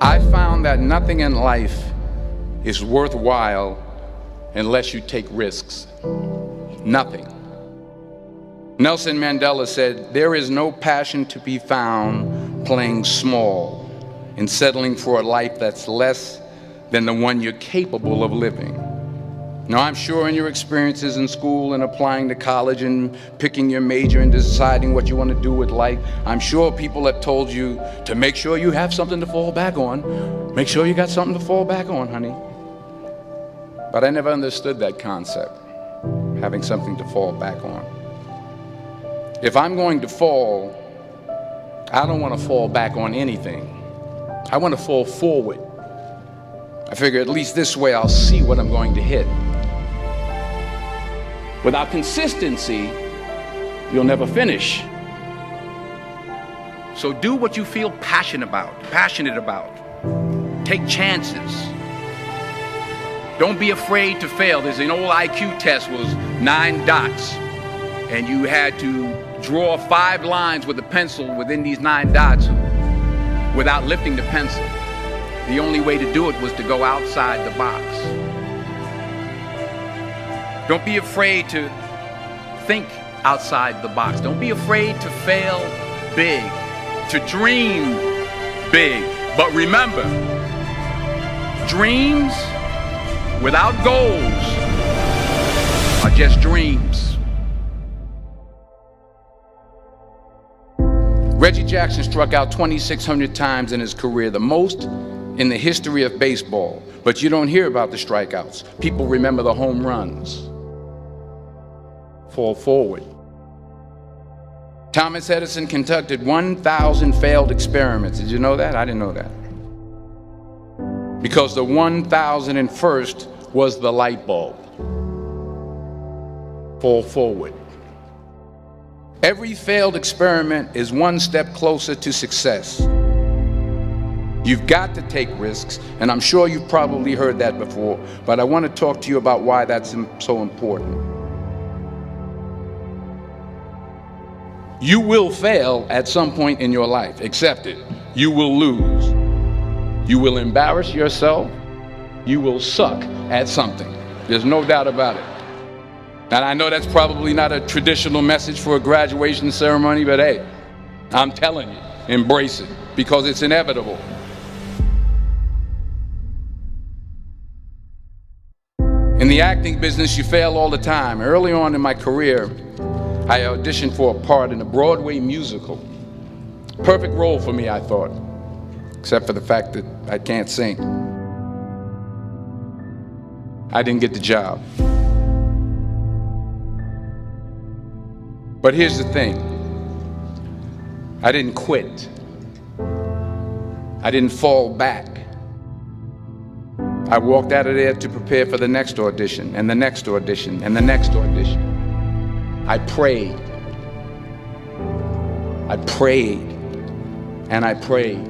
I found that nothing in life is worthwhile unless you take risks. Nothing. Nelson Mandela said, "There is no passion to be found playing small and settling for a life that's less than the one you're capable of living." Now, I'm sure in your experiences in school and applying to college and picking your major and deciding what you want to do with life, I'm sure people have told you to make sure you have something to fall back on. Make sure you got something to fall back on, honey. But I never understood that concept, having something to fall back on. If I'm going to fall, I don't want to fall back on anything. I want to fall forward. I figure at least this way I'll see what I'm going to hit. Without consistency, you'll never finish. So do what you feel passionate about. Take chances. Don't be afraid to fail. There's an old IQ test, was 9 dots, and you had to draw 5 lines with a pencil within these 9 dots without lifting the pencil. The only way to do it was to go outside the box. Don't be afraid to think outside the box. Don't be afraid to fail big, to dream big. But remember, dreams without goals are just dreams. Reggie Jackson struck out 2,600 times in his career, the most in the history of baseball. But you don't hear about the strikeouts. People remember the home runs. Fall forward. Thomas Edison conducted 1,000 failed experiments. Did you know that? I didn't know that. Because the 1,001st was the light bulb. Fall forward. Every failed experiment is one step closer to success. You've got to take risks, and I'm sure you've probably heard that before, but I want to talk to you about why that's so important. You will fail at some point in your life. Accept it. You will lose. You will embarrass yourself. You will suck at something. There's no doubt about it. And I know that's probably not a traditional message for a graduation ceremony, but hey, I'm telling you, embrace it, because it's inevitable. In the acting business, you fail all the time. Early on in my career, I auditioned for a part in a Broadway musical. Perfect role for me, I thought, except for the fact that I can't sing. I didn't get the job. But here's the thing. I didn't quit. I didn't fall back. I walked out of there to prepare for the next audition, and the next audition, and the next audition. I prayed. I prayed. And I prayed.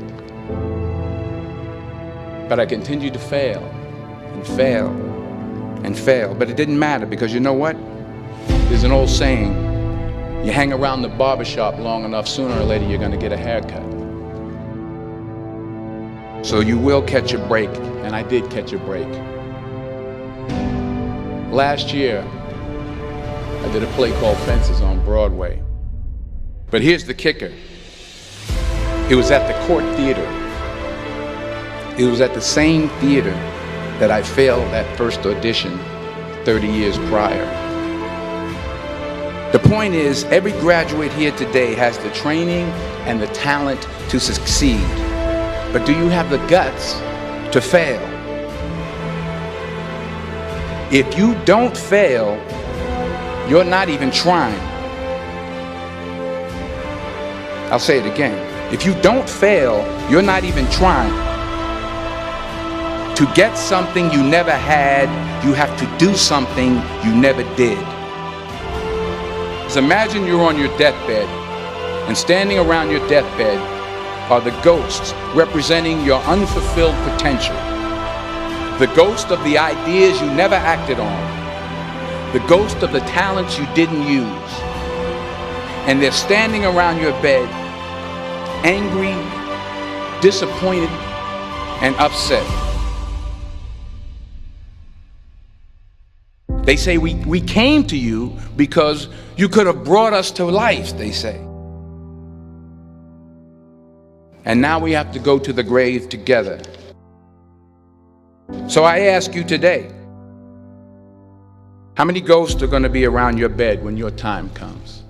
But I continued to fail and fail and fail. But it didn't matter, because you know what? There's an old saying, you hang around the barbershop long enough, sooner or later you're going to get a haircut. So you will catch a break, and I did catch a break. Last year, I did a play called Fences on Broadway. But here's the kicker. It was at the Court Theater. It was at the same theater that I failed that first audition 30 years prior. The point is, every graduate here today has the training and the talent to succeed. But do you have the guts to fail? If you don't fail, you're not even trying. I'll say it again. If you don't fail, you're not even trying. To get something you never had, you have to do something you never did. So imagine you're on your deathbed, and standing around your deathbed are the ghosts representing your unfulfilled potential. The ghost of the ideas you never acted on. The ghost of the talents you didn't use. And they're standing around your bed, angry, disappointed and upset. They say, we came to you because you could have brought us to life, they say. And now we have to go to the grave together. So I ask you today, how many ghosts are going to be around your bed when your time comes?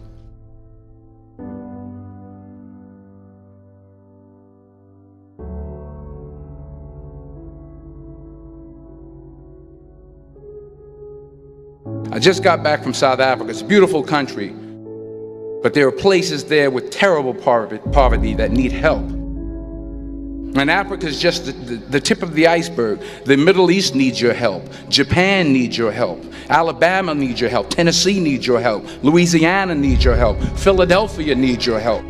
I just got back from South Africa. It's a beautiful country, but there are places there with terrible poverty that need help. And Africa is just the tip of the iceberg. The Middle East needs your help. Japan needs your help. Alabama needs your help. Tennessee needs your help. Louisiana needs your help. Philadelphia needs your help.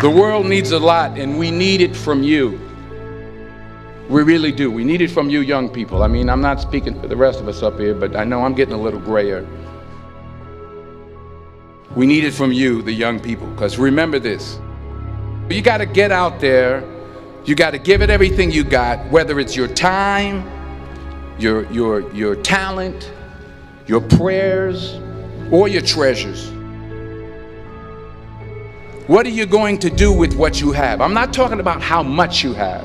The world needs a lot, and we need it from you. We really do. We need it from you young people. I mean, I'm not speaking for the rest of us up here, but I know I'm getting a little grayer. We need it from you, the young people, because remember this. You got to get out there. You got to give it everything you got, whether it's your time, your talent, your prayers, or your treasures. What are you going to do with what you have? I'm not talking about how much you have.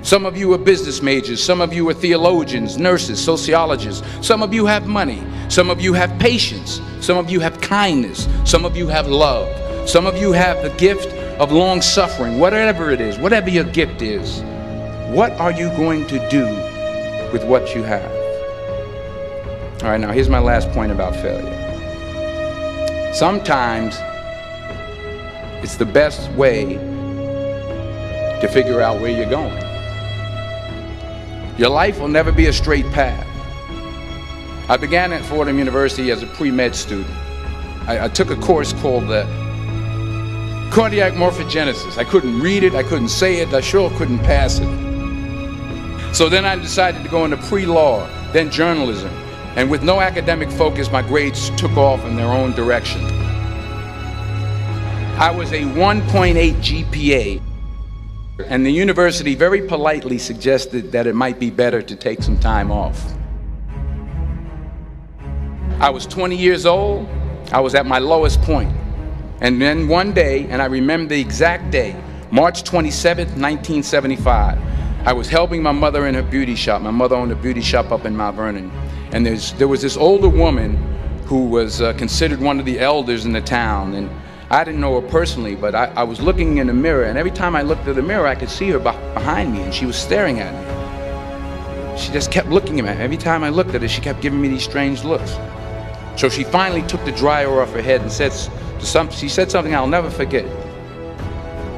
Some of you are business majors, some of you are theologians, nurses, sociologists, some of you have money, some of you have patience, some of you have kindness, some of you have love, some of you have the gift of long suffering. Whatever it is, whatever your gift is, what are you going to do with what you have? All right, now here's my last point about failure. Sometimes it's the best way to figure out where you're going. Your life will never be a straight path. I began at Fordham University as a pre-med student. I took a course called the cardiac morphogenesis. I couldn't read it, I couldn't say it, I sure couldn't pass it. So then I decided to go into pre-law, then journalism. And with no academic focus, my grades took off in their own direction. I was a 1.8 GPA. And the university very politely suggested that it might be better to take some time off. I was 20 years old. I was at my lowest point. And then one day, and I remember the exact day, March 27th, 1975, I was helping my mother in her beauty shop. My mother owned a beauty shop up in Mount Vernon. And there was this older woman who was considered one of the elders in the town. And I didn't know her personally, but I was looking in the mirror, and every time I looked at the mirror, I could see her behind me, and she was staring at me. She just kept looking at me. Every time I looked at her, she kept giving me these strange looks. So she finally took the dryer off her head and she said something I'll never forget.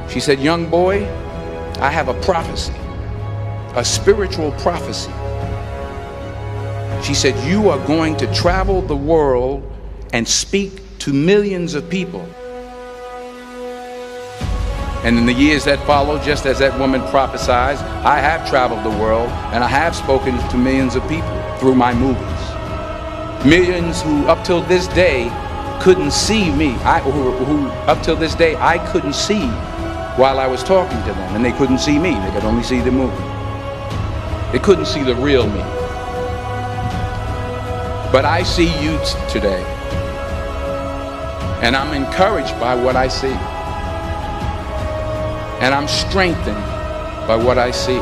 She said, "Young boy, I have a prophecy, a spiritual prophecy." She said, "You are going to travel the world and speak to millions of people." And in the years that followed, just as that woman prophesied, I have traveled the world and I have spoken to millions of people through my movies. Millions who up till this day couldn't see me, who up till this day I couldn't see while I was talking to them, and they couldn't see me, they could only see the movie. They couldn't see the real me. But I see you today, and I'm encouraged by what I see. And I'm strengthened by what I see.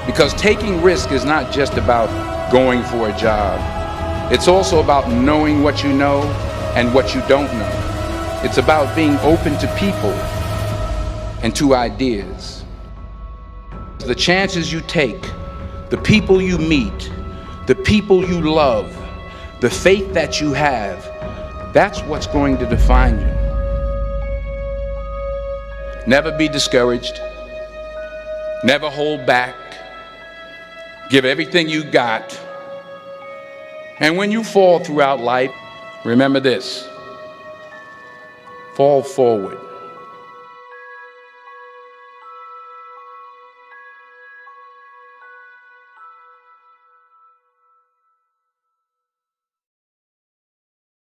Because taking risk is not just about going for a job. It's also about knowing what you know and what you don't know. It's about being open to people and to ideas. The chances you take, the people you meet, the people you love, the faith that you have, that's what's going to define you. Never be discouraged. Never hold back. Give everything you got. And when you fall throughout life, remember this: fall forward.